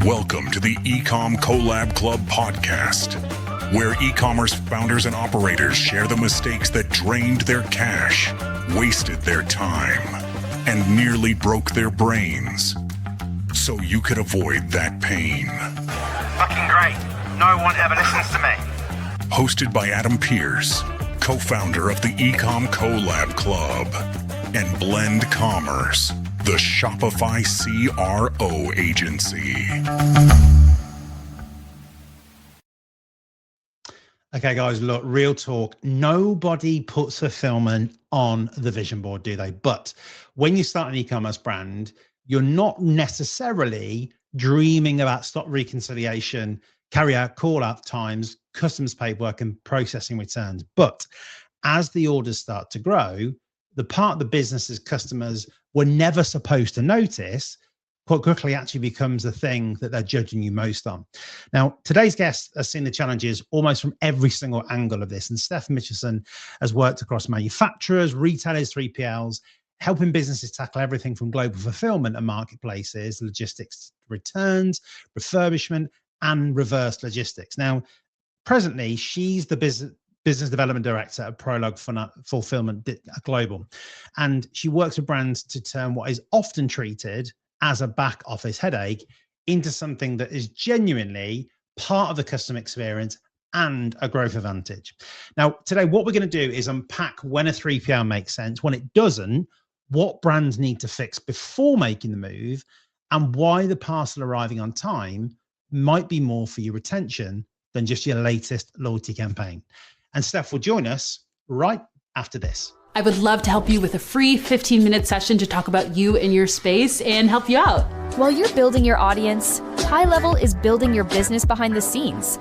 Welcome to the eCom Collab Club Podcast, where e-commerce founders and operators share the mistakes that drained their cash, wasted their time, and nearly broke their brains, so you could avoid that pain. Fucking great. No one ever listens to me. Hosted by Pearce, co-founder of the eCom Collab Club, and Blend Commerce, the Shopify CRO agency. Okay, guys, look, real talk. Nobody puts fulfillment on the vision board, do they? But when you start an e-commerce brand, you're not necessarily dreaming about stock reconciliation, carry out call out times, customs paperwork, and processing returns. But as the orders start to grow, the part of the business's customers were never supposed to notice quite quickly actually becomes the thing that they're judging you most on. Now, today's guest has seen the challenges almost from every single angle of this. And Steph Mitcheson has worked across manufacturers, retailers, 3PLs, helping businesses tackle everything from global fulfillment and marketplaces, logistics, returns, refurbishment, and reverse logistics. Now, presently, she's the business development director at Prolog Fulfilment Global. And she works with brands to turn what is often treated as a back office headache into something that is genuinely part of the customer experience and a growth advantage. Now, today, what we're going to do is unpack when a 3PL makes sense, when it doesn't, what brands need to fix before making the move, and why the parcel arriving on time might be more for your retention than just your latest loyalty campaign. And Steph will join us right after this. I would love to help you with a free 15-minute session to talk about you and your space and help you out. While you're building your audience, High Level is building your business behind the scenes.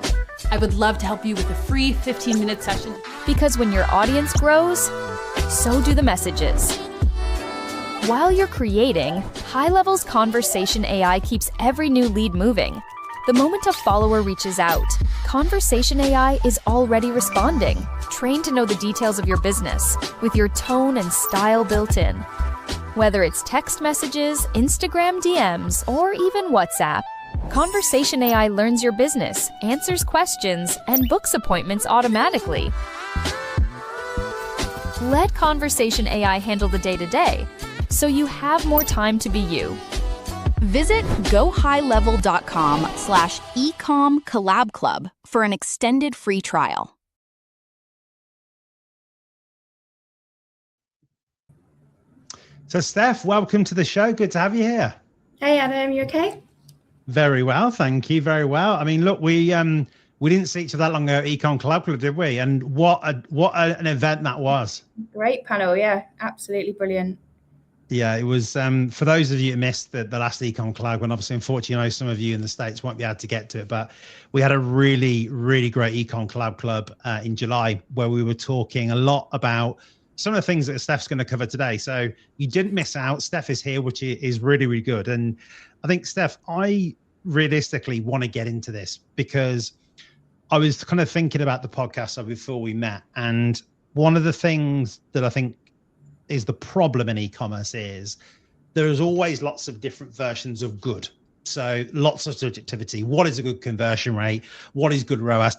I would love to help you with a free 15-minute session. Because when your audience grows, so do the messages. While you're creating, High Level's conversation AI keeps every new lead moving. The moment a follower reaches out, Conversation AI is already responding, trained to know the details of your business, with your tone and style built in. Whether it's text messages, Instagram DMs, or even WhatsApp, Conversation AI learns your business, answers questions, and books appointments automatically. Let Conversation AI handle the day-to-day, so you have more time to be you. Visit gohighlevel.com/ecom collab club for an extended free trial. So Steph, welcome to the show. Good to have you here. Hey Adam, you okay? Very well, thank you. Very well. I mean, look, we didn't see each other that long ago at eCom Collab Club, did we? And what an event that was. Great panel, yeah, absolutely brilliant. Yeah, it was, for those of you who missed the last eCom Collab, and obviously, unfortunately, I know some of you in the States won't be able to get to it, but we had a really, really great eCom Collab Club in July where we were talking a lot about some of the things that Steph's going to cover today. So you didn't miss out. Steph is here, which is really, really good. And I think, Steph, I realistically want to get into this because I was kind of thinking about the podcast before we met. And one of the things that I think is the problem in e-commerce is there is always lots of different versions of good. So lots of subjectivity. What is a good conversion rate? What is good ROAS?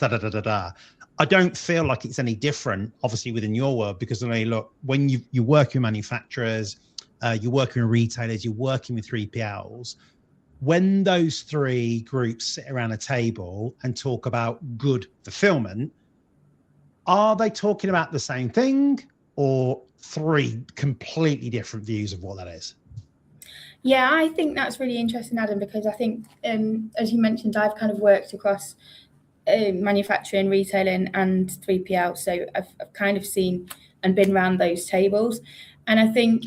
I don't feel like it's any different, obviously, within your world, because I mean, look, when you work with manufacturers, you're working with retailers, you're working with 3PLs, when those three groups sit around a table and talk about good fulfillment, are they talking about the same thing or three completely different views of what that is? Yeah, I think that's really interesting, Adam, because I think, as you mentioned, I've kind of worked across manufacturing, retailing, and 3PL. So I've kind of seen and been around those tables. And I think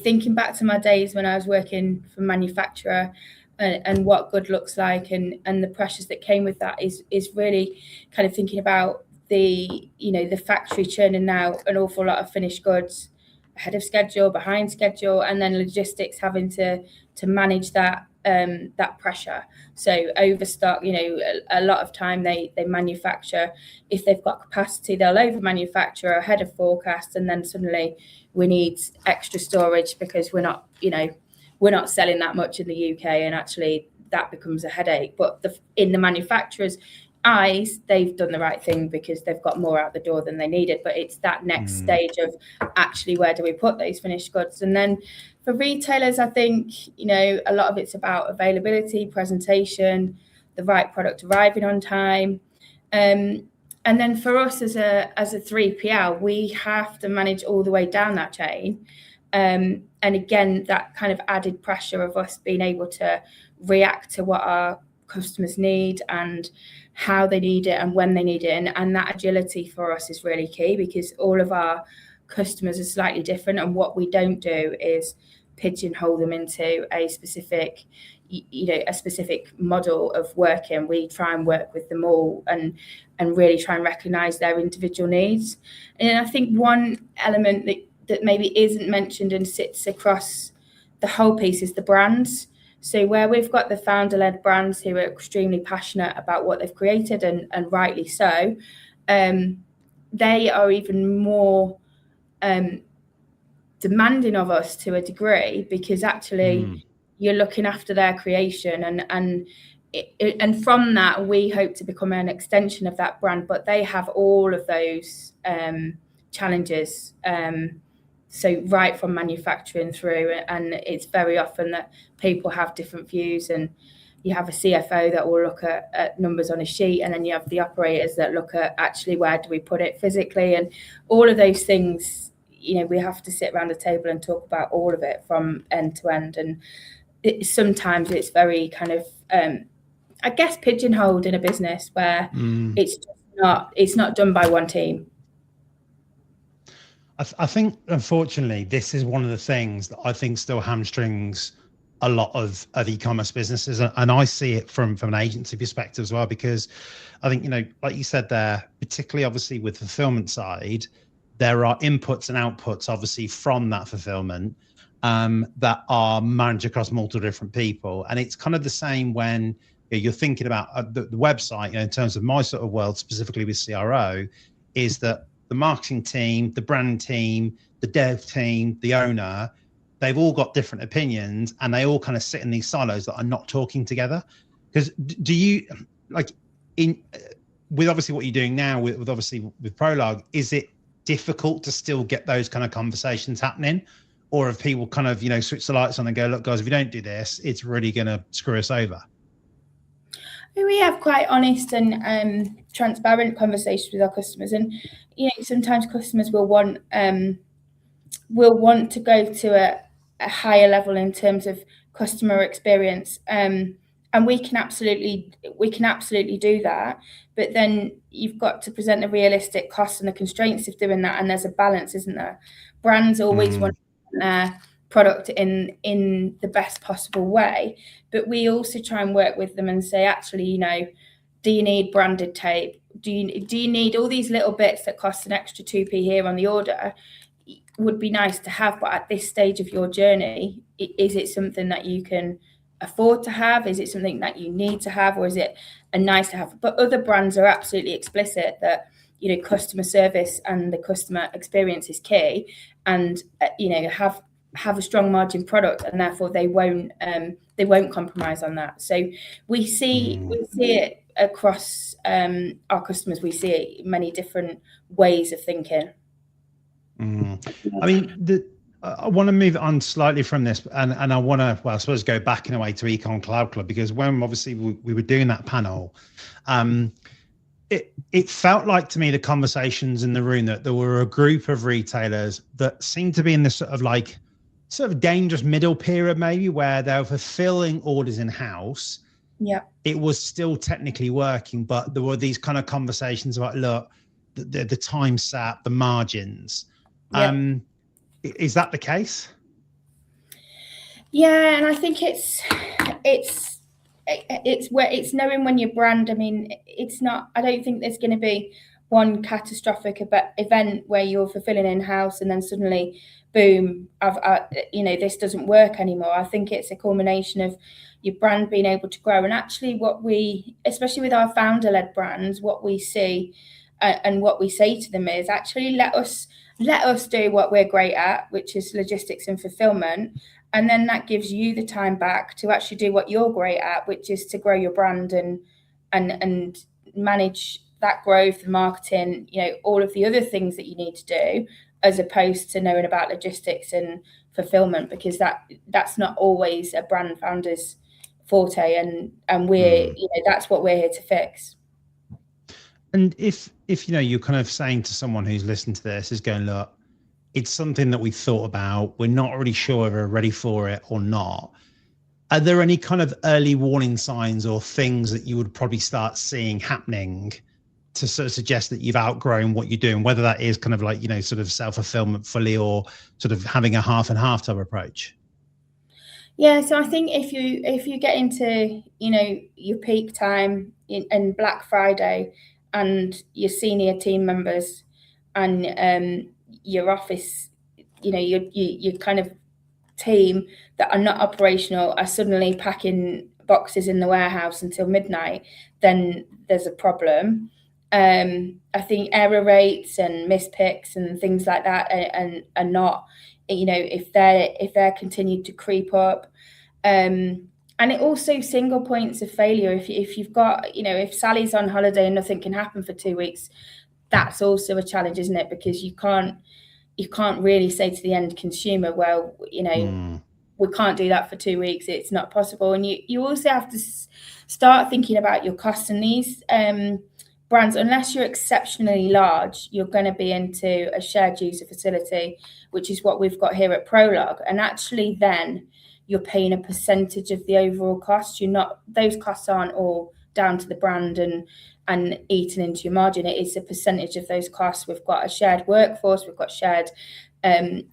thinking back to my days when I was working for manufacturer and what good looks like and the pressures that came with that is really kind of thinking about the factory churning out an awful lot of finished goods ahead of schedule, behind schedule, and then logistics having to manage that pressure. So overstock, a lot of time they manufacture. If they've got capacity, they'll over manufacture ahead of forecast, and then suddenly we need extra storage because we're not selling that much in the UK, and actually that becomes a headache. But in the manufacturer's eyes, they've done the right thing because they've got more out the door than they needed. But it's that next stage of actually, where do we put those finished goods? And then for retailers, I think, a lot of it's about availability, presentation, the right product arriving on time. And then for us as a 3PL, we have to manage all the way down that chain. And again, that kind of added pressure of us being able to react to what our customers need and how they need it and when they need it. And that agility for us is really key, because all of our customers are slightly different. And what we don't do is pigeonhole them into a specific model of working. We try and work with them all and really try and recognize their individual needs. And I think one element that maybe isn't mentioned and sits across the whole piece is the brands. So where we've got the founder-led brands who are extremely passionate about what they've created, and rightly so, they are even more demanding of us to a degree, because actually you're looking after their creation, and from that we hope to become an extension of that brand. But they have all of those challenges. So right from manufacturing through, and it's very often that people have different views, and you have a CFO that will look at numbers on a sheet, and then you have the operators that look at actually where do we put it physically, and all of those things, we have to sit around the table and talk about all of it from end to end. And sometimes it's very kind of, I guess, pigeonholed in a business where it's not done by one team. I think, unfortunately, this is one of the things that I think still hamstrings a lot of e-commerce businesses. And I see it from an agency perspective as well, because I think, like you said there, particularly obviously with the fulfillment side, there are inputs and outputs, obviously, from that fulfillment that are managed across multiple different people. And it's kind of the same when you're thinking about the website, in terms of my sort of world, specifically with CRO, is that the marketing team, the brand team, the dev team, the owner, they've all got different opinions, and they all kind of sit in these silos that are not talking together. Because do you, like, with obviously what you're doing now with obviously with Prolog, is it difficult to still get those kind of conversations happening? Or have people kind of, switch the lights on and go, look, guys, if you don't do this, it's really going to screw us over? We have quite honest and transparent conversations with our customers, and sometimes customers will want to go to a higher level in terms of customer experience, and we can absolutely do that. But then you've got to present the realistic costs and the constraints of doing that, and there's a balance, isn't there? Brands always want their product in the best possible way, but we also try and work with them and say, actually, do you need branded tape? Do you need all these little bits that cost an extra 2p here on the order? Would be nice to have, but at this stage of your journey, is it something that you can afford to have? Is it something that you need to have, or is it a nice to have? But other brands are absolutely explicit that customer service and the customer experience is key, and have a strong margin product, and therefore they won't compromise on that. So we see it across our customers. We see it many different ways of thinking. I mean, I want to move on slightly from this, and I want to, I suppose, go back in a way to eCom Collab Club, because when obviously we were doing that panel, it felt like to me, the conversations in the room, that there were a group of retailers that seemed to be in this sort of dangerous middle period, maybe, where they were fulfilling orders in house. Yeah, it was still technically working, but there were these kind of conversations about, look, the time sap, the margins. Yeah. Is that the case? Yeah, and I think it's where it's knowing when your brand. I mean, it's not. I don't think there's going to be one catastrophic event where you're fulfilling in house and then suddenly, boom, this doesn't work anymore. I think it's a culmination of your brand being able to grow. And actually, especially with our founder-led brands, what we see and what we say to them is, actually, let us do what we're great at, which is logistics and fulfillment, And then that gives you the time back to actually do what you're great at, which is to grow your brand and manage that growth, marketing, all of the other things that you need to do, as opposed to knowing about logistics and fulfillment, because that's not always a brand founder's forte, and we're that's what we're here to fix. And if you're kind of saying to someone who's listened to this is going, look, it's something that we thought about, we're not really sure if we're ready for it or not, are there any kind of early warning signs or things that you would probably start seeing happening to sort of suggest that you've outgrown what you're doing, whether that is kind of like, sort of self-fulfillment fully, or sort of having a half and half type approach? Yeah, so I think if you get into, your peak time and Black Friday, and your senior team members and your office, your kind of team that are not operational are suddenly packing boxes in the warehouse until midnight, then there's a problem. I think error rates and mispicks and things like that are not, if they're continued to creep up. And it also single points of failure. If you've got, if Sally's on holiday and nothing can happen for 2 weeks, that's also a challenge, isn't it? Because you can't really say to the end consumer, well, we can't do that for 2 weeks. It's not possible. And you also have to start thinking about your costs. And these brands, unless you're exceptionally large, you're going to be into a shared user facility, which is what we've got here at Prolog. And actually then you're paying a percentage of the overall cost. Those costs aren't all down to the brand and eaten into your margin. It is a percentage of those costs. We've got a shared workforce, we've got shared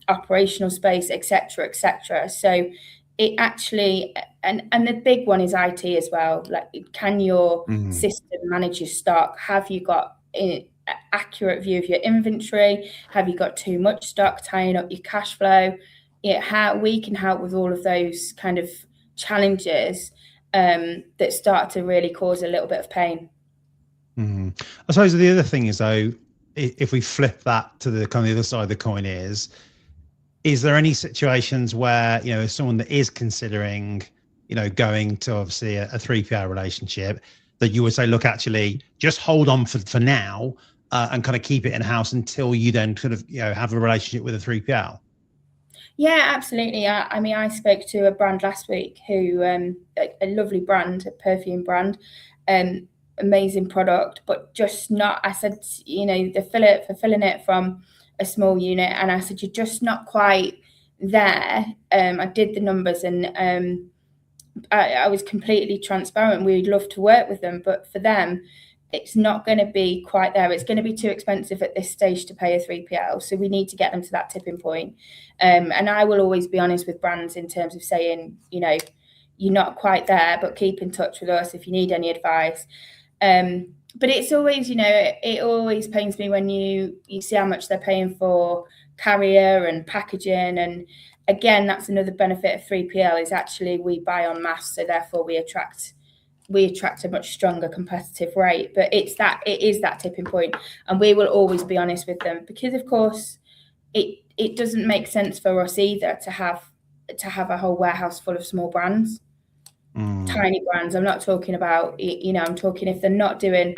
operational space, etc. So it actually, and the big one is IT as well. Like, can your system manage your stock? Have you got an accurate view of your inventory? Have you got too much stock tying up your cash flow? How we can help with all of those kind of challenges that start to really cause a little bit of pain. I suppose the other thing is, though, if we flip that to the kind of the other side of the coin, is there any situations where, as someone that is considering, going to obviously a 3PL relationship, that you would say, look, actually just hold on for now and kind of keep it in house until you then kind of, have a relationship with a 3PL? Yeah, absolutely. I spoke to a brand last week who, a lovely brand, a perfume brand, amazing product, but just not, I said, they're fulfilling it from a small unit. And I said, you're just not quite there. I did the numbers and I was completely transparent. We'd love to work with them, but for them, it's not going to be quite there. It's going to be too expensive at this stage to pay a 3PL. So we need to get them to that tipping point. And I will always be honest with brands in terms of saying, you're not quite there, but keep in touch with us if you need any advice. But it's always, it always pains me when you see how much they're paying for carrier and packaging. And again, that's another benefit of 3PL is actually we buy en masse. So therefore we attract a much stronger competitive rate. But it is that tipping point, and we will always be honest with them, because of course it doesn't make sense for us either to have a whole warehouse full of small brands, tiny brands. I'm not talking about, I'm talking if they're not doing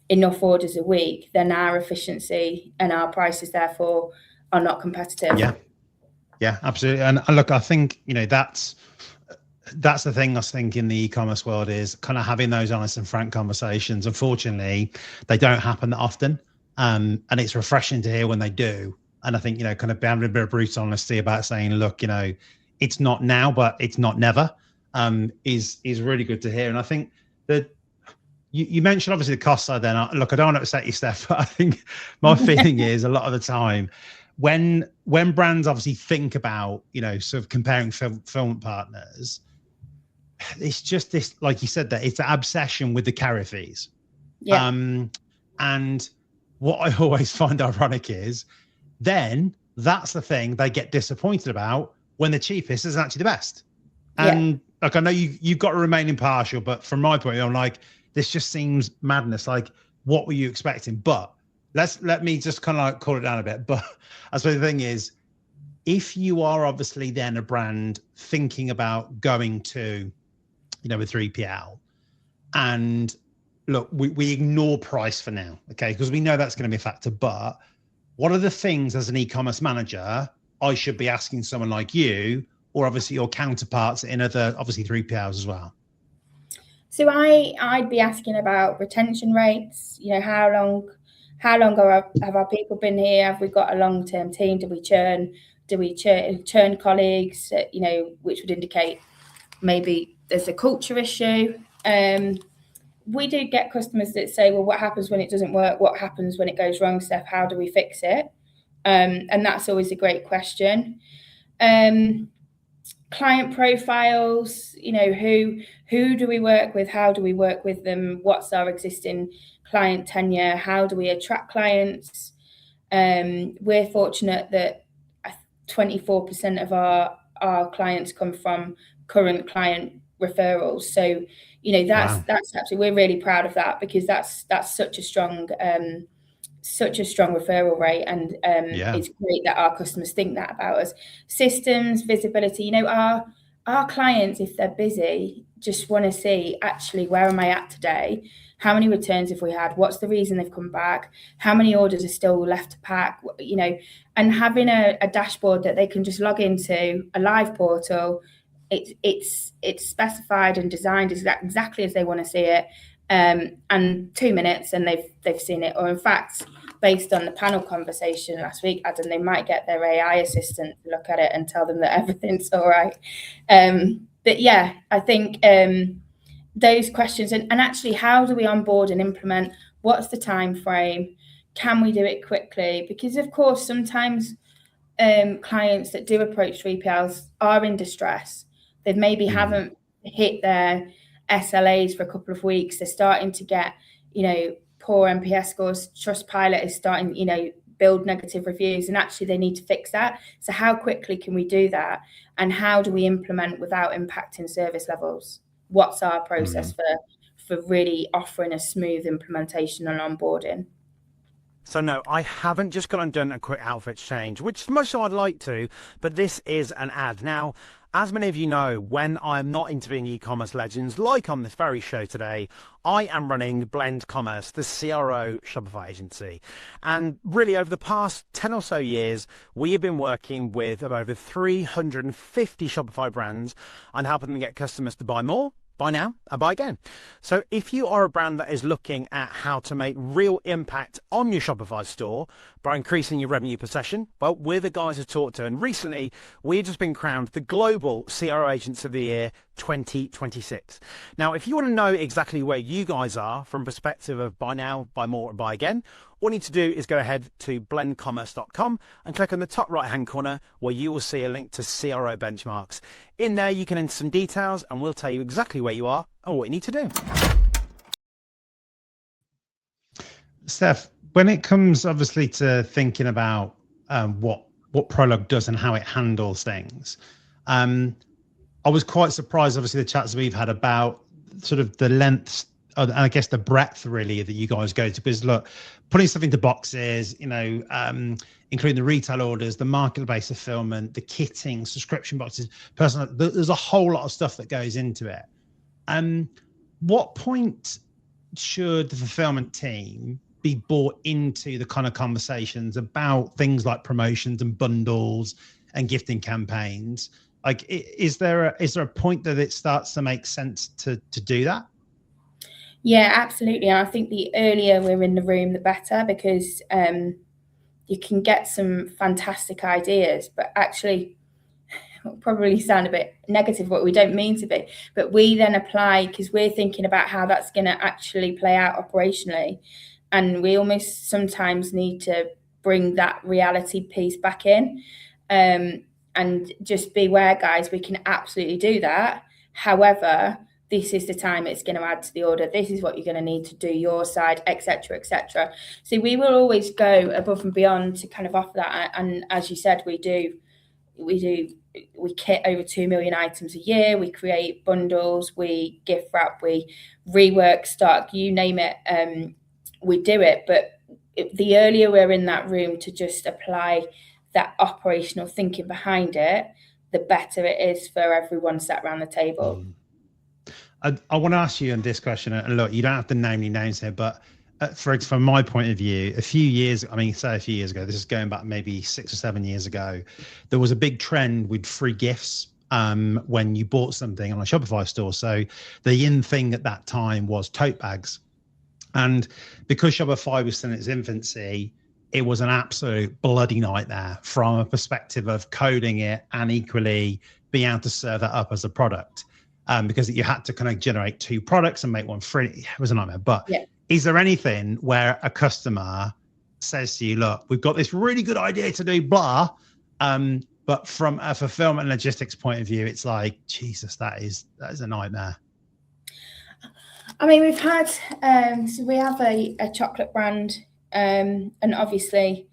enough orders a week, then our efficiency and our prices therefore are not competitive. Yeah, absolutely. And look, I think, that's the thing I think in the e-commerce world is kind of having those honest and frank conversations. Unfortunately, they don't happen that often. And it's refreshing to hear when they do. And I think, kind of having a bit of brutal honesty about saying, look, it's not now, but it's not never, is really good to hear. And I think that you mentioned obviously the cost side then. Look, I don't want to upset you, Steph, but I think my feeling is a lot of the time when brands obviously think about, sort of comparing fulfillment partners, it's just this, like you said, that it's an obsession with the carrier fees. Yeah. And what I always find ironic is then that's the thing they get disappointed about when the cheapest is actually the best. And like, I know you've got to remain impartial, but from my point of view, I'm like, this just seems madness. Like, what were you expecting? But let me just kind of like cool it down a bit. But I suppose the thing is, if you are obviously then a brand thinking about going to, a 3PL, and look, we ignore price for now, okay? Because we know that's going to be a factor, but what are the things as an e-commerce manager I should be asking someone like you, or obviously your counterparts in other, obviously 3PLs as well? So I'd be asking about retention rates. How long have our people been here? Have we got a long-term team? Do we churn colleagues? Which would indicate maybe there's a culture issue. We do get customers that say, well, what happens when it doesn't work? What happens when it goes wrong, Steph? How do we fix it? And that's always a great question. Client profiles, who do we work with? How do we work with them? What's our existing client tenure? How do we attract clients? We're fortunate that 24% of our clients come from current client referrals. So, that's absolutely, we're really proud of that, because that's such a strong referral rate, and it's great that our customers think that about us. Systems, visibility, our clients, if they're busy, just want to see, actually, where am I at today? How many returns have we had? What's the reason they've come back? How many orders are still left to pack? And having a dashboard that they can just log into, a live portal, it's specified and designed exactly as they want to see it, and 2 minutes and they've seen it. Or in fact, based on the panel conversation last week, Adam, they might get their AI assistant to look at it and tell them that everything's all right. But yeah, I think those questions, and actually, how do we onboard and implement? What's the time frame? Can we do it quickly? Because of course, sometimes clients that do approach 3PLs are in distress. They maybe haven't hit their SLAs for a couple of weeks. They're starting to get, poor NPS scores. Trustpilot is starting, build negative reviews, and actually they need to fix that. So how quickly can we do that? And how do we implement without impacting service levels? What's our process for really offering a smooth implementation and onboarding? So no, I haven't just gone and done a quick outfit change, which much so I'd like to, but this is an ad. Now, as many of you know, when I'm not interviewing e-commerce legends like on this very show today, I am running Blend Commerce, the CRO Shopify agency. And really over the past 10 or so years, we have been working with over 350 Shopify brands and helping them get customers to buy more, buy now, and buy again. So if you are a brand that is looking at how to make real impact on your Shopify store by increasing your revenue per session, well, we're the guys to talk to. And recently, we've just been crowned the Global CRO Agents of the Year 2026. Now, if you want to know exactly where you guys are from perspective of buy now, buy more, and buy again, all you need to do is go ahead to blendcommerce.com and click on the top right-hand corner where you will see a link to CRO benchmarks. In there, you can enter some details and we'll tell you exactly where you are and what you need to do. Steph, when it comes obviously to thinking about what Prolog does and how it handles things, I was quite surprised, obviously, the chats we've had about sort of the length and I guess the breadth really that you guys go to. Because look, putting stuff into boxes, including the retail orders, the marketplace fulfillment, the kitting, subscription boxes, personal, there's a whole lot of stuff that goes into it. What point should the fulfillment team be brought into the kind of conversations about things like promotions and bundles and gifting campaigns? Like, is there a point that it starts to make sense to do that? Yeah, absolutely. And I think the earlier we're in the room, the better, because you can get some fantastic ideas, but actually it'll probably sound a bit negative, but we don't mean to be. But we then apply, because we're thinking about how that's going to actually play out operationally. And we almost sometimes need to bring that reality piece back in. And just beware, guys, we can absolutely do that. However, this is the time it's going to add to the order. This is what you're going to need to do your side, etc., etc. So we will always go above and beyond to kind of offer that. And as you said, we kit over 2 million items a year. We create bundles, we gift wrap, we rework stock, you name it. We do it. But the earlier we're in that room to just apply that operational thinking behind it, the better it is for everyone sat around the table. I want to ask you on this question, and look, you don't have to name any names here, but from my point of view, a few years ago, this is going back maybe 6 or 7 years ago, there was a big trend with free gifts when you bought something on a Shopify store. So the in thing at that time was tote bags. And because Shopify was still in its infancy, it was an absolute bloody nightmare from a perspective of coding it and equally being able to serve that up as a product. Because you had to kind of generate 2 products and make one free. It was a nightmare. But is there anything where a customer says to you, look, we've got this really good idea to do blah, but from a fulfillment and logistics point of view, it's like, Jesus, that is a nightmare. I mean, we've had, so we have a chocolate brand, and obviously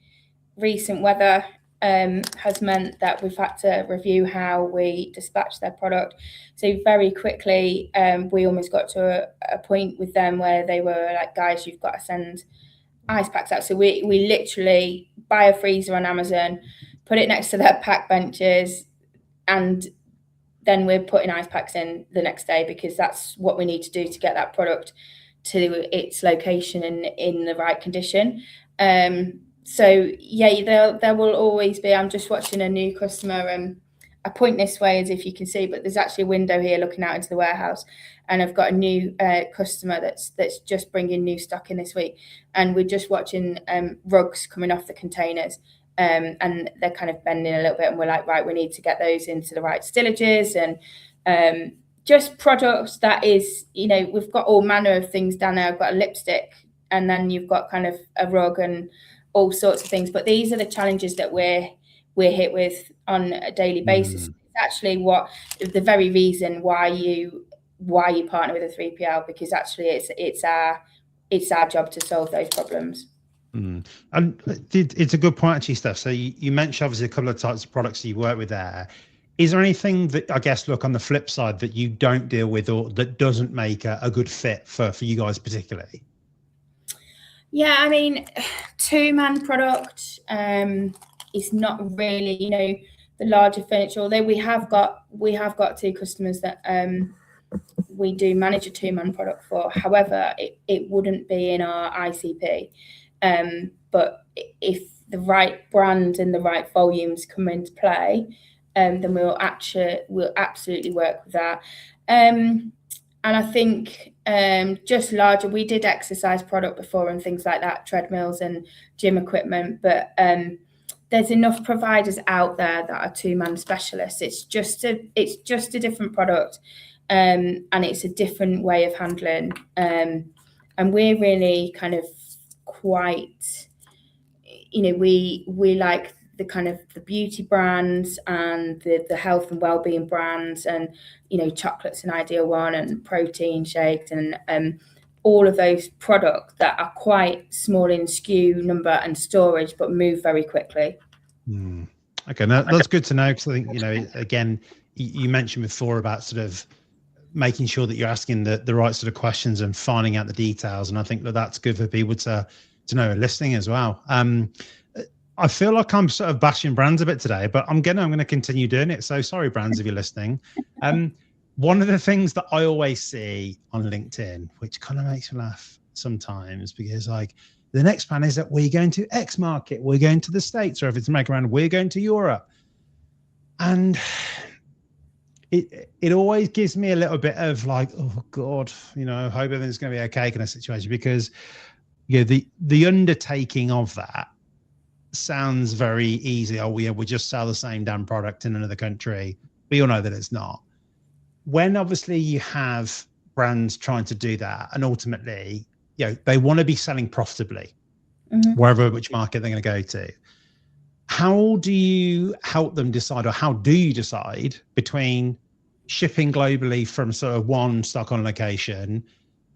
recent weather has meant that we've had to review how we dispatch their product. So very quickly, we almost got to a point with them where they were like, guys, you've got to send ice packs out. So we literally buy a freezer on Amazon, put it next to their pack benches, and then we're putting ice packs in the next day, because that's what we need to do to get that product to its location and in the right condition. So yeah, there will always be. I'm just watching a new customer. I point this way as if you can see, but there's actually a window here looking out into the warehouse, and I've got a new customer that's just bringing new stock in this week, and we're just watching rugs coming off the containers, and they're kind of bending a little bit, and we're like, right, we need to get those into the right stillages, and just products that is, we've got all manner of things down there. I've got a lipstick, and then you've got kind of a rug and all sorts of things. But these are the challenges that we're hit with on a daily basis. It's actually the very reason why you partner with a 3PL, because actually it's our job to solve those problems. And it's a good point, actually, Steph. So you mentioned obviously a couple of types of products that you work with there. Is there anything that, I guess, look, on the flip side, that you don't deal with or that doesn't make a good fit for you guys particularly? Yeah, I mean, 2-man product is not really, the larger furniture. Although we have got 2 customers that we do manage a 2-man product for. However, it wouldn't be in our ICP. But if the right brand and the right volumes come into play, then we'll absolutely work with that. And I think just larger, we did exercise product before and things like that, treadmills and gym equipment, but there's enough providers out there that are 2-man specialists. It's just a different product, and it's a different way of handling. And we're really kind of quite, we like the kind of the beauty brands and the health and well-being brands, and chocolate's an ideal one, and protein shakes, and all of those products that are quite small in SKU number and storage, but move very quickly. Okay, that's good to know, because I think again, you mentioned before about sort of making sure that you're asking the right sort of questions and finding out the details, and I think that's good for people to know listening as well. I feel like I'm sort of bashing brands a bit today, but I'm going to continue doing it. So sorry, brands, if you're listening. One of the things that I always see on LinkedIn, which kind of makes me laugh sometimes, because like the next plan is that we're going to X market, we're going to the States, or if it's America around, we're going to Europe. And it always gives me a little bit of like, oh God, I hope everything's going to be okay kind of situation, because the undertaking of that sounds very easy. Oh yeah, we just sell the same damn product in another country. We all know that it's not. When obviously you have brands trying to do that, and ultimately, they want to be selling profitably, wherever which market they're going to go to. How do you help them decide, or how do you decide between shipping globally from sort of one stock on location,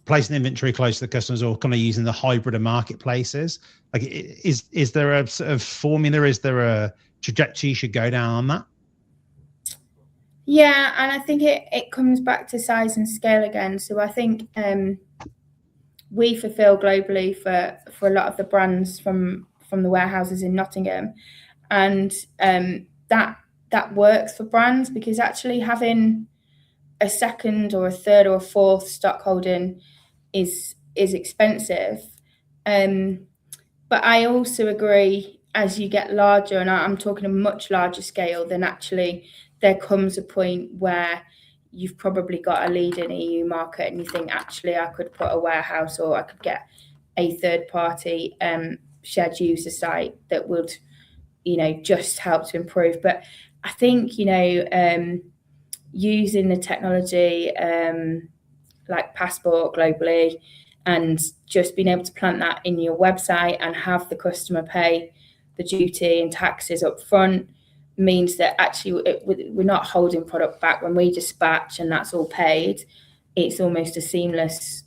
placing inventory close to the customers, or kind of using the hybrid of marketplaces? Like, is there a sort of formula? Is there a trajectory you should go down on that? Yeah, and I think it comes back to size and scale again. So I think we fulfill globally for a lot of the brands from the warehouses in Nottingham, And that works for brands, because actually having a second or a third or a fourth stock holding is expensive. But I also agree, as you get larger, and I'm talking a much larger scale, then actually there comes a point where you've probably got a lead in EU market and you think, actually, I could put a warehouse, or I could get a third party shared user site that would, just help to improve. But I think, using the technology like Passport globally, and just being able to plant that in your website and have the customer pay the duty and taxes up front means that actually we're not holding product back. When we dispatch and that's all paid, it's almost a seamless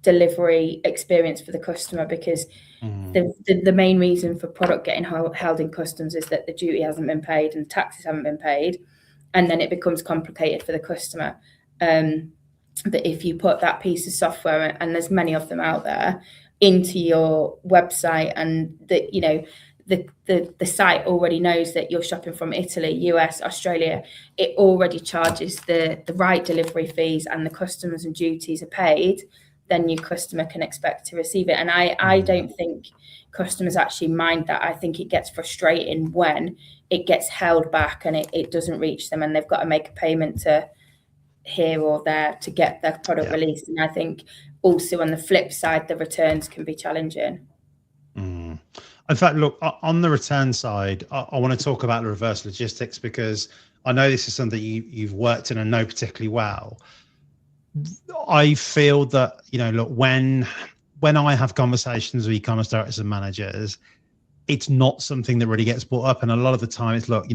delivery experience for the customer, because the main reason for product getting held in customs is that the duty hasn't been paid and the taxes haven't been paid, and then it becomes complicated for the customer. But if you put that piece of software, and there's many of them out there, into your website, and that the site already knows that you're shopping from Italy, US, Australia, it already charges the right delivery fees, and the customs and duties are paid, then your customer can expect to receive it. And I don't think customers actually mind that. I think it gets frustrating when it gets held back and it doesn't reach them, and they've got to make a payment to here or there to get their product released. And I think also on the flip side, the returns can be challenging. In fact, look, on the return side, I want to talk about the reverse logistics, because I know this is something you've worked in and know particularly well. I feel that, look, when I have conversations with e-commerce directors and managers, it's not something that really gets brought up. And a lot of the time it's, look,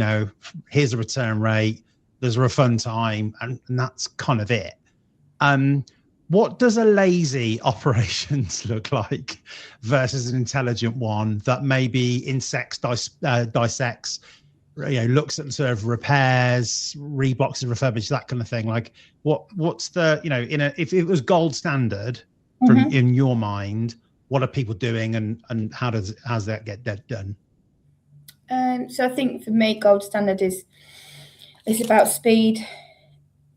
here's a return rate, there's a refund time, and that's kind of it. What does a lazy operations look like versus an intelligent one that maybe dissects, looks at sort of repairs, reblocks and refurbishes, that kind of thing? Like what's the, if it was gold standard from in your mind, what are people doing, and how's that get done? So I think for me, gold standard is about speed,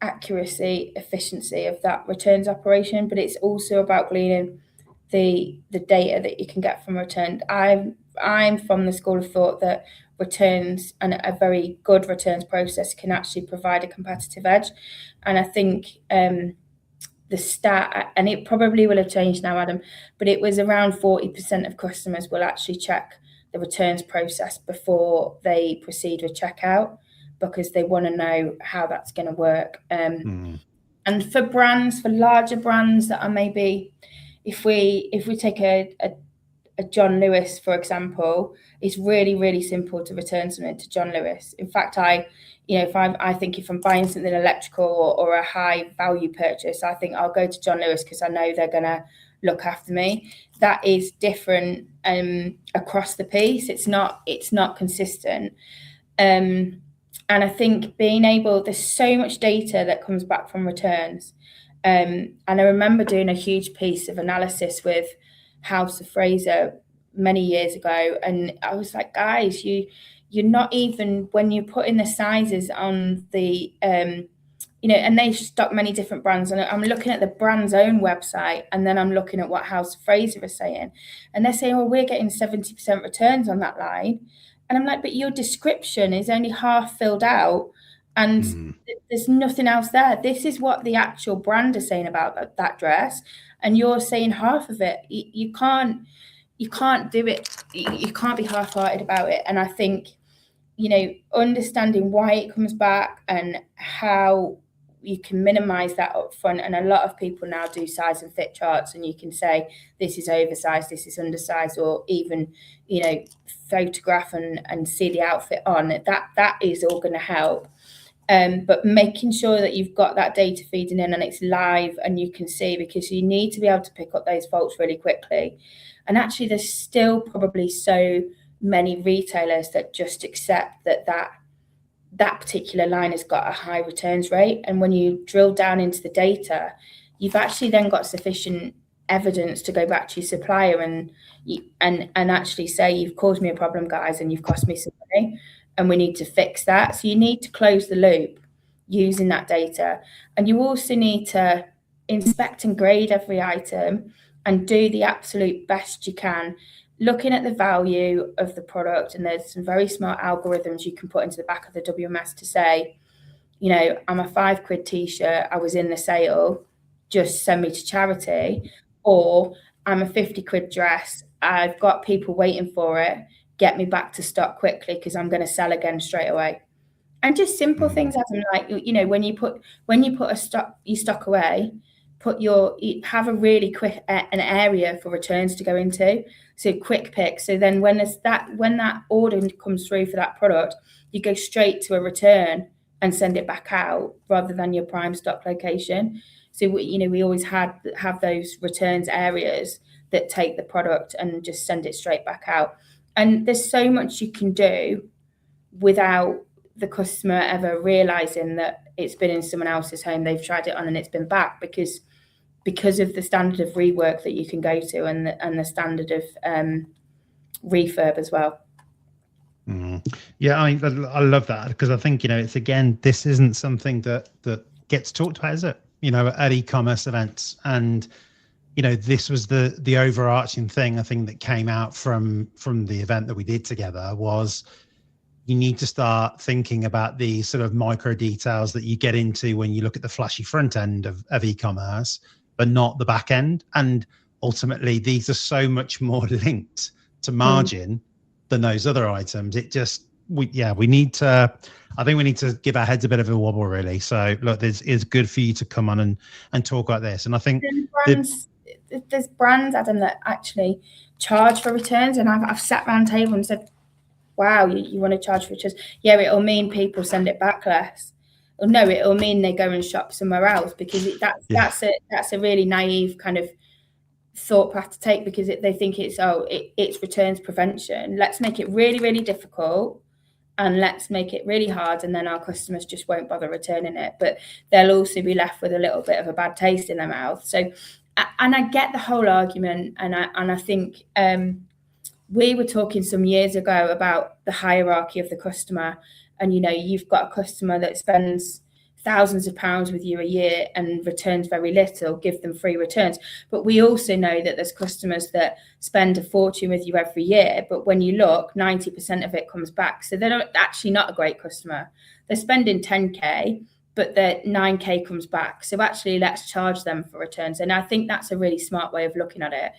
accuracy, efficiency of that returns operation, but it's also about gleaning the data that you can get from returns. I'm from the school of thought that returns, and a very good returns process, can actually provide a competitive edge. And I think the stat, and it probably will have changed now, Adam, but it was around 40% of customers will actually check the returns process before they proceed with checkout, because they want to know how that's going to work. And for brands, for larger brands that are maybe, if we take a John Lewis, for example, it's really, really simple to return something to John Lewis. In fact, I think if I'm buying something electrical or a high value purchase, I think I'll go to John Lewis because I know they're going to look after me. That is different across the piece. It's not consistent. And I think there's so much data that comes back from returns. And I remember doing a huge piece of analysis with House of Fraser many years ago. And I was like, guys, you're not even, when you put in the sizes on the, and they stock many different brands. And I'm looking at the brand's own website, and then I'm looking at what House of Fraser is saying. And they're saying, well, we're getting 70% returns on that line. And I'm like, but your description is only half filled out, and there's nothing else there. This is what the actual brand is saying about that dress, and you're saying half of it. You can't do it. You can't be half-hearted about it. And I think, understanding why it comes back and how you can minimize that up front. And a lot of people now do size and fit charts, and you can say this is oversized, this is undersized, or even photograph and see the outfit on. That is all going to help. But making sure that you've got that data feeding in and it's live and you can see, because you need to be able to pick up those faults really quickly. And actually there's still probably so many retailers that just accept that particular line has got a high returns rate. And when you drill down into the data, you've actually then got sufficient evidence to go back to your supplier and actually say, you've caused me a problem, guys, and you've cost me some money, and we need to fix that. So you need to close the loop using that data. And you also need to inspect and grade every item and do the absolute best you can, looking at the value of the product. And there's some very smart algorithms you can put into the back of the WMS to say, you know, I'm a £5 t-shirt, I was in the sale, just send me to charity. Or I'm a £50 dress, I've got people waiting for it, get me back to stock quickly because I'm going to sell again straight away. And just simple things, Adam, like, you know, when you put your stock away, have a really quick an area for returns to go into. So quick pick. So then when that order comes through for that product, you go straight to a return and send it back out rather than your prime stock location. So we always have those returns areas that take the product and just send it straight back out. And there's so much you can do without the customer ever realizing that it's been in someone else's home, they've tried it on and it's been back, because of the standard of rework that you can go to and the standard of refurb as well. Yeah, I love that, because I think, you know, it's, again, this isn't something that gets talked about, is it? You know, at e-commerce events. And, you know, this was the overarching thing, I think, that came out from the event that we did together, was you need to start thinking about the sort of micro details that you get into when you look at the flashy front end of e-commerce, but not the back end. And ultimately, these are so much more linked to margin than those other items. It just, we need to, I think we need to give our heads a bit of a wobble, really. So look, it's good for you to come on and talk about this. And I think there's brands, Adam, that actually charge for returns. And I've sat round table and said, wow, you want to charge for returns? Yeah, it'll mean people send it back less. Or no, it'll mean they go and shop somewhere else, because that's a really naive kind of thought path to take, because they think it's returns prevention. Let's make it really, really difficult, and let's make it really hard, and then our customers just won't bother returning it. But they'll also be left with a little bit of a bad taste in their mouth. So, and I get the whole argument, and I think we were talking some years ago about the hierarchy of the customer. And, you know, you've got a customer that spends thousands of pounds with you a year and returns very little, give them free returns. But we also know that there's customers that spend a fortune with you every year, but when you look, 90% of it comes back. So they're actually not a great customer. They're spending 10K, but the 9K comes back. So actually, let's charge them for returns. And I think that's a really smart way of looking at it.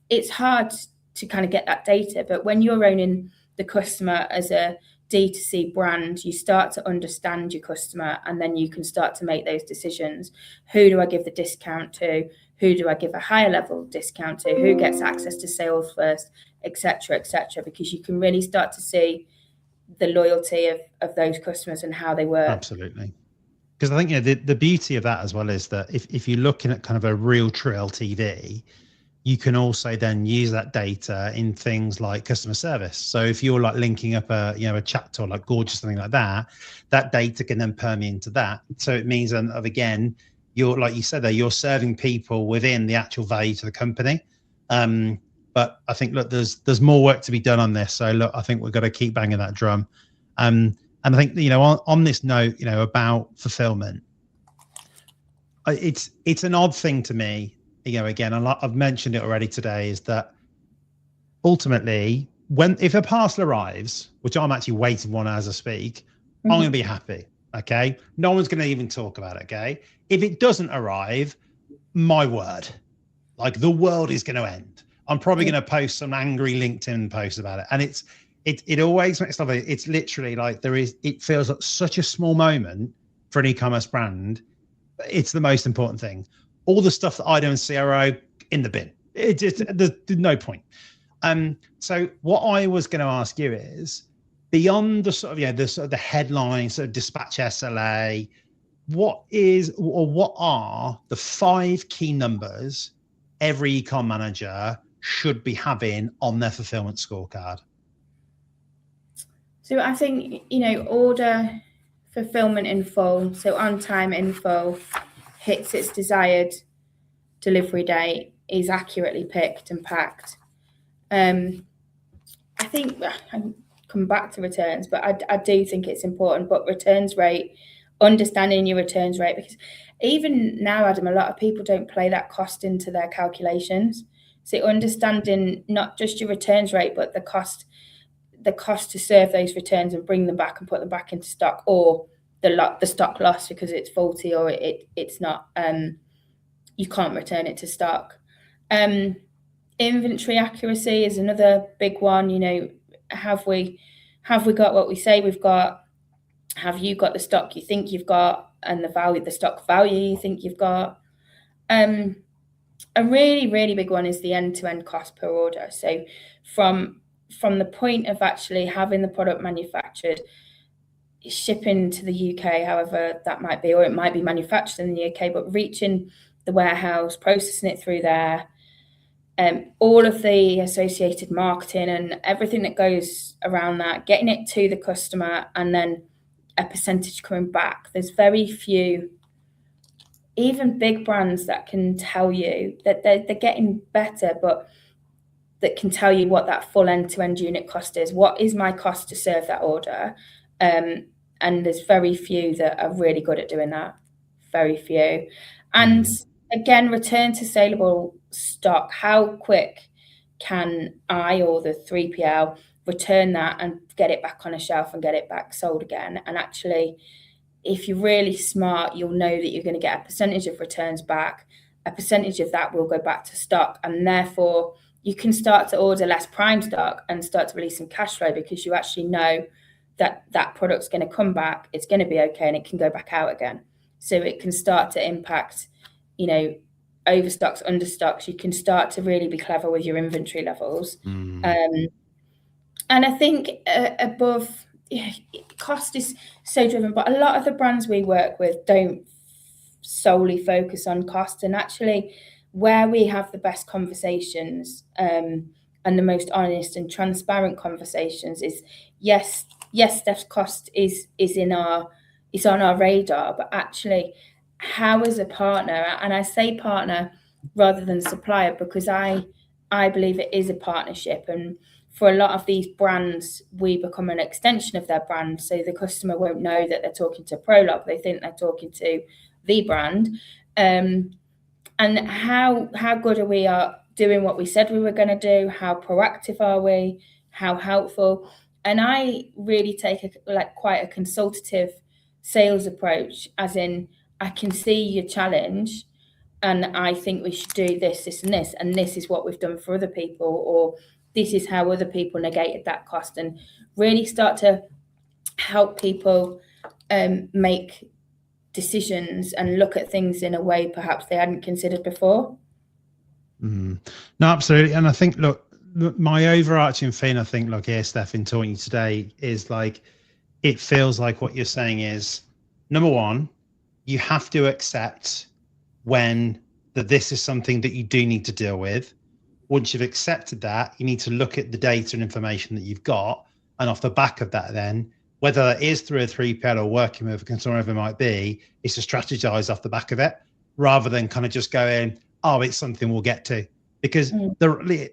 It's hard to kind of get that data, but when you're owning the customer as a D2C brand, you start to understand your customer, and then you can start to make those decisions. Who do I give the discount to? Who do I give a higher level discount to? Who gets access to sales first, etc., because you can really start to see the loyalty of those customers and how they work. Absolutely. Because I think, you know, the beauty of that as well is that if you're looking at kind of a real true LTV, you can also then use that data in things like customer service. So if you're like linking up a chat tool like Gorgeous, something like that, that data can then permeate into that. So it means again, you're, like you said there, you're serving people within the actual value to the company. But I think, look, there's more work to be done on this. So look, I think we've got to keep banging that drum. And I think, you know, on this note, you know, about fulfillment, it's an odd thing to me. You know, again, I've mentioned it already today, is that ultimately, if a parcel arrives, which I'm actually waiting one as I speak, I'm going to be happy. Okay, no one's going to even talk about it. Okay, if it doesn't arrive, my word, like the world is going to end. I'm probably going to post some angry LinkedIn post about it, and it always makes stuff. It's literally like it feels like such a small moment for an e-commerce brand. It's the most important thing. All the stuff that I do in CRO, in the bin. There's no point. So what I was going to ask you is, beyond the sort of, you know, the headline sort of dispatch SLA, what are the 5 key numbers every ecom manager should be having on their fulfillment scorecard? So I think, you know, order fulfillment in full, so on time in full, hits its desired delivery date is accurately picked and packed. I think I come back to returns, but I do think it's important. But returns rate, understanding your returns rate, because even now, Adam, a lot of people don't play that cost into their calculations. So understanding not just your returns rate, but the cost to serve those returns and bring them back and put them back into stock, or the stock loss because it's faulty or it's not, you can't return it to stock. Inventory accuracy is another big one. You know, have we got what we say we've got? Have you got the stock you think you've got and the stock value you think you've got? A really, really big one is the end-to-end cost per order. So from the point of actually having the product manufactured, shipping to the UK, however that might be, or it might be manufactured in the UK, but reaching the warehouse, processing it through there, all of the associated marketing and everything that goes around that, getting it to the customer, and then a percentage coming back. There's very few, even big brands, that can tell you that they're getting better, but that can tell you what that full end-to-end unit cost is. What is my cost to serve that order? And there's very few that are really good at doing that. Very few. And again, return to saleable stock. How quick can I or the 3PL return that and get it back on a shelf and get it back sold again? And actually, if you're really smart, you'll know that you're going to get a percentage of returns back. A percentage of that will go back to stock, and therefore you can start to order less prime stock and start to release some cash flow, because you actually know that that product's going to come back, it's going to be okay, and it can go back out again. So it can start to impact, you know, overstocks, understocks. You can start to really be clever with your inventory levels. And I think above, cost is so driven, but a lot of the brands we work with don't solely focus on cost. And actually, where we have the best conversations and the most honest and transparent conversations is, yes, Steph's cost is on our radar, but actually, how as a partner, and I say partner rather than supplier, because I believe it is a partnership. And for a lot of these brands, we become an extension of their brand. So the customer won't know that they're talking to Prolog. They think they're talking to the brand. And how good are we at doing what we said we were going to do? How proactive are we? How helpful? And I really take quite a consultative sales approach, as in, I can see your challenge and I think we should do this, this and this, and this is what we've done for other people, or this is how other people negated that cost, and really start to help people make decisions and look at things in a way perhaps they hadn't considered before. No, absolutely. And I think, look, my overarching thing, I think, look here, Steph, in talking to you today, is like, it feels like what you're saying is, number one, you have to accept that this is something that you do need to deal with. Once you've accepted that, you need to look at the data and information that you've got, and off the back of that, then, whether that is through a 3PL or working with a consumer, whatever it might be, is to strategize off the back of it, rather than kind of just going, oh, it's something we'll get to. Because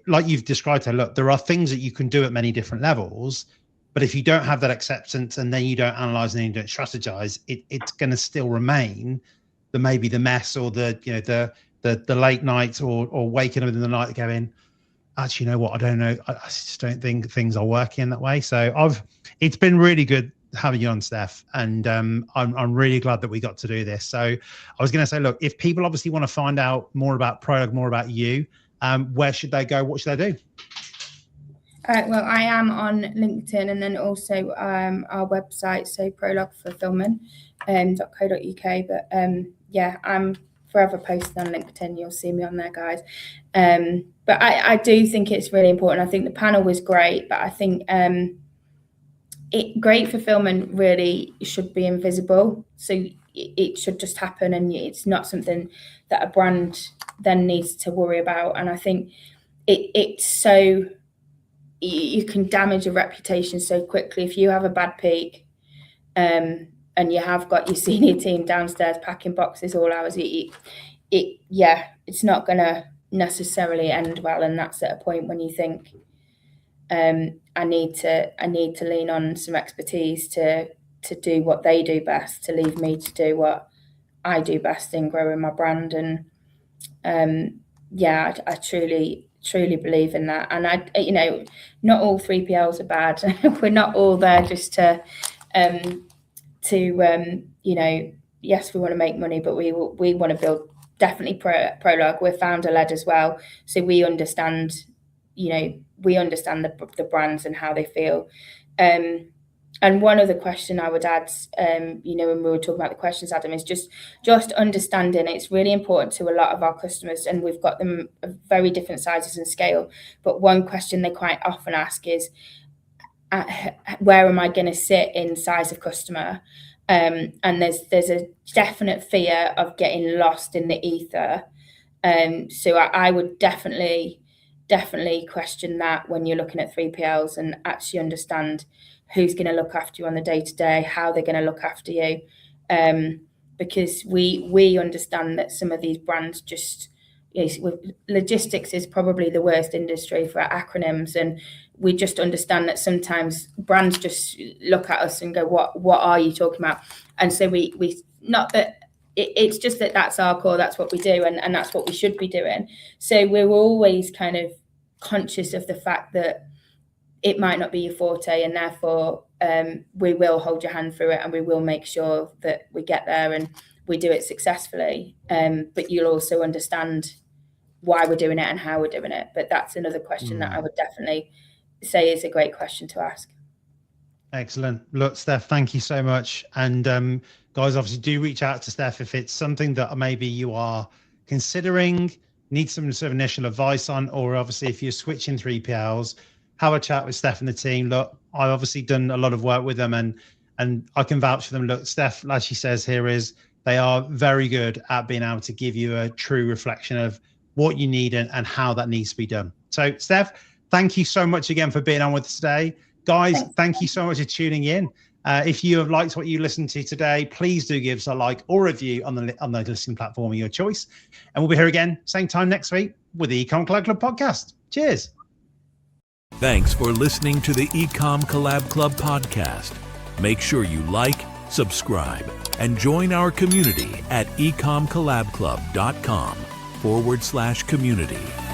like you've described, look, there are things that you can do at many different levels, but if you don't have that acceptance and then you don't analyze and then you don't strategize, it's going to still remain maybe the mess, or the late nights, or waking up in the night going, actually, you know what, I don't know, I just don't think things are working that way. So it's been really good having you on, Steph, and I'm really glad that we got to do this. So I was going to say, look, if people obviously want to find out more about Prolog, more about you, where should they go? What should they do? Well, I am on LinkedIn, and then also our website, so Prolog Fulfilment .co.uk. But yeah, I'm forever posted on LinkedIn. You'll see me on there, guys. But I do think it's really important. I think the panel was great, but I think great fulfillment really should be invisible. So it should just happen, and it's not something that a brand then needs to worry about. And I think it's so, you can damage a reputation so quickly if you have a bad peak, and you have got your senior team downstairs packing boxes all hours. It's not gonna necessarily end well, and that's at a point when you think, I need to lean on some expertise to do what they do best, to leave me to do what I do best in growing my brand. And I truly believe in that. And not all 3PLs are bad. We're not all there just to yes, we want to make money, but we want to build definitely Prolog. We're founder led as well, so we understand the brands and how they feel. And one other question I would add, when we were talking about the questions, Adam, is just understanding. It's really important to a lot of our customers, and we've got them of very different sizes and scale. But one question they quite often ask is, where am I going to sit in size of customer? And there's a definite fear of getting lost in the ether. So I would definitely question that when you're looking at 3PLs, and actually understand who's going to look after you on the day-to-day, how they're going to look after you. Because we understand that some of these brands just, logistics is probably the worst industry for acronyms, and we just understand that sometimes brands just look at us and go, what are you talking about? And so we not that it's just that that's our core, that's what we do, and that's what we should be doing. So we're always kind of conscious of the fact that it might not be your forte, and therefore we will hold your hand through it, and we will make sure that we get there and we do it successfully. But you'll also understand why we're doing it and how we're doing it. But that's another question that I would definitely say is a great question to ask. Excellent. Look, Steph, thank you so much. And guys, obviously do reach out to Steph if it's something that maybe you are considering, need some sort of initial advice on, or obviously if you're switching 3PLs, have a chat with Steph and the team. Look, I've obviously done a lot of work with them, and I can vouch for them. Look, Steph, like she says here, is they are very good at being able to give you a true reflection of what you need and how that needs to be done. So Steph, thank you so much again for being on with us today. Guys, thank you so much for tuning in. If you have liked what you listened to today, please do give us a like or review on the listening platform of your choice. And we'll be here again, same time next week with the eCom Club Podcast. Cheers. Thanks for listening to the eCom Collab Club Podcast. Make sure you like, subscribe, and join our community at ecomcollabclub.com/community.